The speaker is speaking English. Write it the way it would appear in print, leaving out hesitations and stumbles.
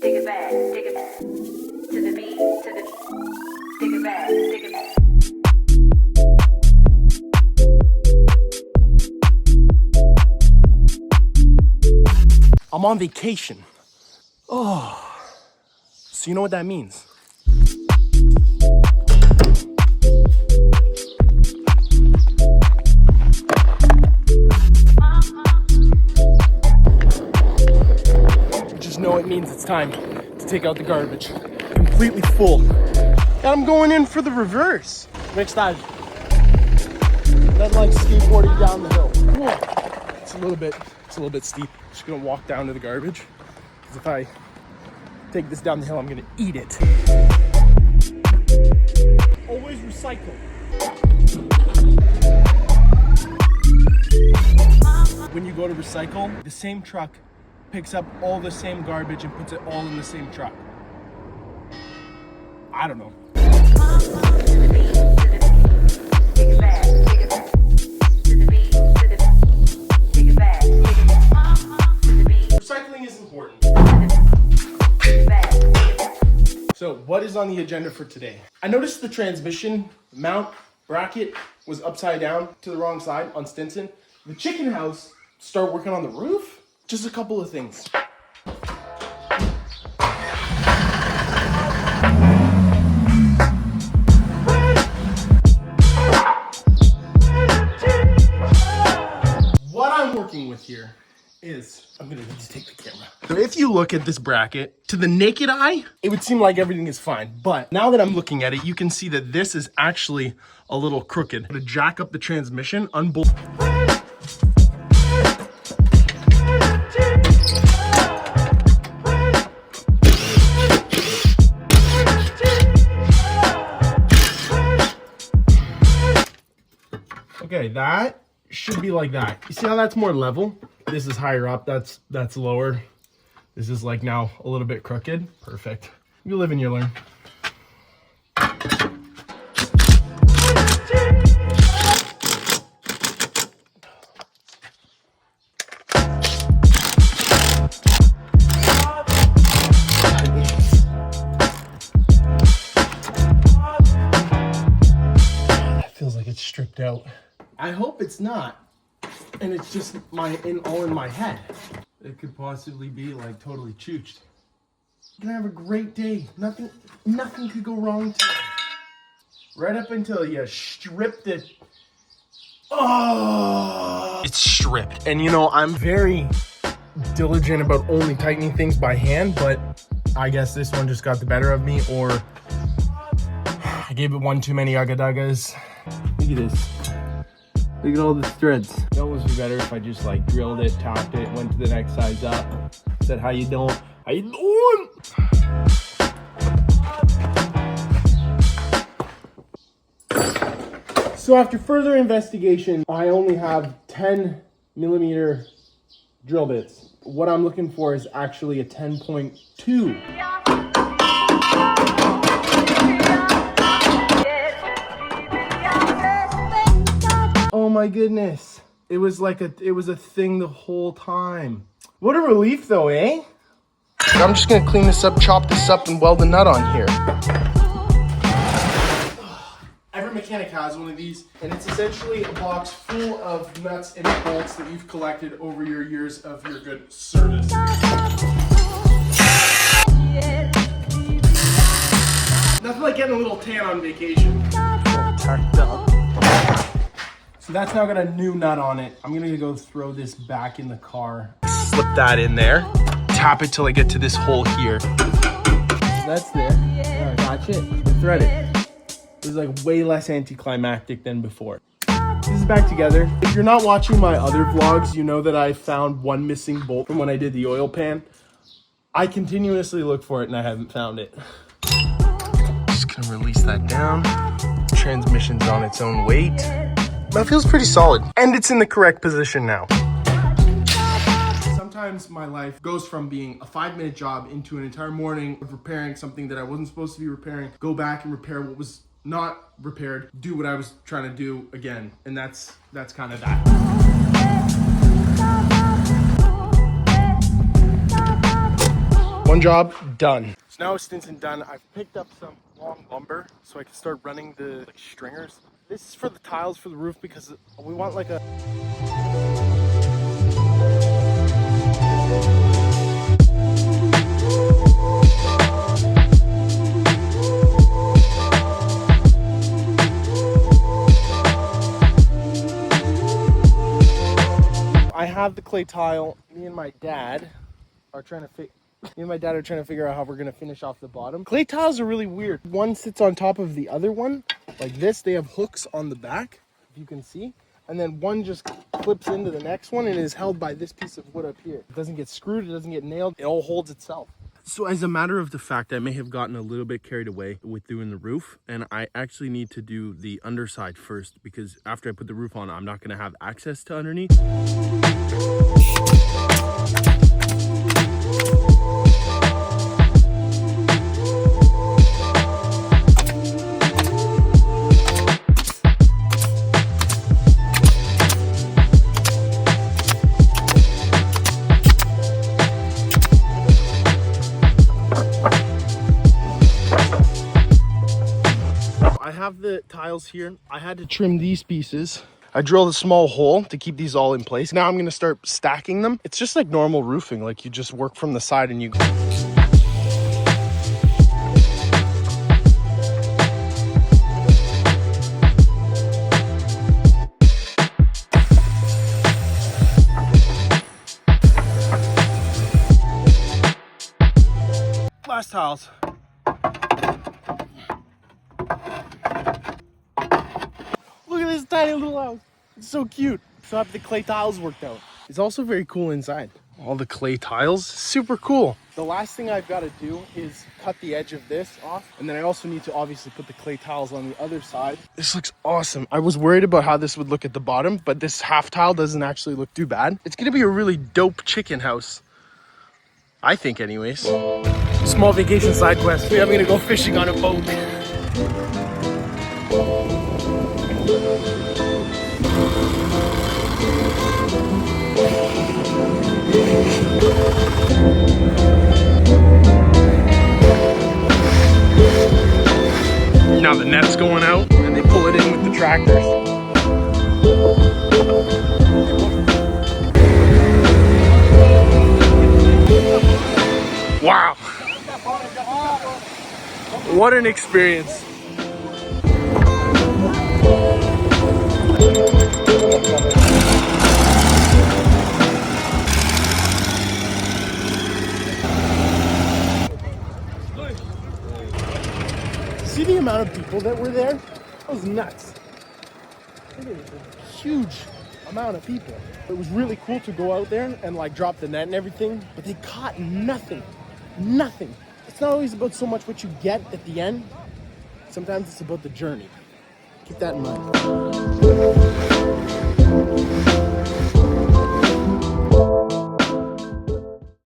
take it back, take it back. To the beat, to the take it back, take it back. I'm on vacation. Oh, so you know what that means? Just know it means it's time to take out the garbage. Completely full. And I'm going in for the reverse. Next time. That like skateboarding down the hill. Whoa. It's a little bit steep. Just gonna walk down to the garbage. Because if I take this down the hill, I'm gonna eat it. Always recycle. When you go to recycle, the same truck picks up all the same garbage and puts it all in the same truck. I don't know. Recycling is important. So what is on the agenda for today? I noticed the transmission mount bracket was upside down to the wrong side on Stinson. The chicken house, start working on the roof. Just a couple of things. What I'm working with here is, I'm gonna need to take the camera. So if you look at this bracket, to the naked eye, it would seem like everything is fine. But now that I'm looking at it, you can see that this is actually a little crooked. To jack up the transmission, unbolt. Okay, that should be like that. You see how that's more level? This is higher up, that's lower. This is like now a little bit crooked. Perfect. You live and you learn. That feels like it's stripped out. I hope it's not, and it's just all in my head. It could possibly be like totally chooched. You're gonna have a great day. Nothing could go wrong today. Right up until you stripped it. Oh, it's stripped. And you know, I'm very diligent about only tightening things by hand, but I guess this one just got the better of me, or I gave it one too many ugga-duggas. Look at this. Look at all the threads. It almost be better if I just like drilled it, tapped it, went to the next size up, said, how you doing? How you doing? So after further investigation, I only have 10 millimeter drill bits. What I'm looking for is actually a 10.2. Oh my goodness. It was a thing the whole time. What a relief though, eh? I'm just gonna clean this up, chop this up, and weld the nut on here. Every mechanic has one of these, and it's essentially a box full of nuts and bolts that you've collected over your years of your good service. Nothing like getting a little tan on vacation. Tucked up. So that's now got a new nut on it. I'm gonna go throw this back in the car. Slip that in there. Tap it till I get to this hole here. So that's there. Yeah, got it. Thread it. It was like way less anticlimactic than before. This is back together. If you're not watching my other vlogs, you know that I found one missing bolt from when I did the oil pan. I continuously look for it and I haven't found it. Just gonna release that down. Transmission's on its own weight. That feels pretty solid. And it's in the correct position now. Sometimes my life goes from being a 5-minute job into an entire morning of repairing something that I wasn't supposed to be repairing, go back and repair what was not repaired, do what I was trying to do again. And that's kind of that. One job done. So now Stinson done. I've picked up some long lumber so I can start running the stringers. This is for the tiles for the roof because we want like a... I have the clay tile. Me and my dad are trying to figure out how we're gonna finish off the bottom. Clay tiles are really weird. One sits on top of the other one, like this. They have hooks on the back, if you can see. And then one just clips into the next one and is held by this piece of wood up here. It doesn't get screwed, it doesn't get nailed. It all holds itself. So as a matter of the fact, I may have gotten a little bit carried away with doing the roof, and I actually need to do the underside first because after I put the roof on, I'm not gonna have access to underneath. I have the tiles here. I had to trim these pieces. I drilled a small hole to keep these all in place. Now I'm going to start stacking them. It's just like normal roofing. Like you just work from the side and you... Last tiles. Look at this tiny little house. It's so cute. So I have the clay tiles worked out. It's also very cool inside. All the clay tiles, super cool. The last thing I've got to do is cut the edge of this off. And then I also need to obviously put the clay tiles on the other side. This looks awesome. I was worried about how this would look at the bottom, but this half tile doesn't actually look too bad. It's gonna be a really dope chicken house. I think anyways. Small vacation side quest. I'm gonna go fishing on a boat. Now the net's going out and they pull it in with the tractors. Wow. What an experience. See the amount of people that were there? That was nuts. It was a huge amount of people. It was really cool to go out there and like drop the net and everything, but they caught nothing. Nothing. It's not always about so much what you get at the end. Sometimes it's about the journey. Keep that in mind.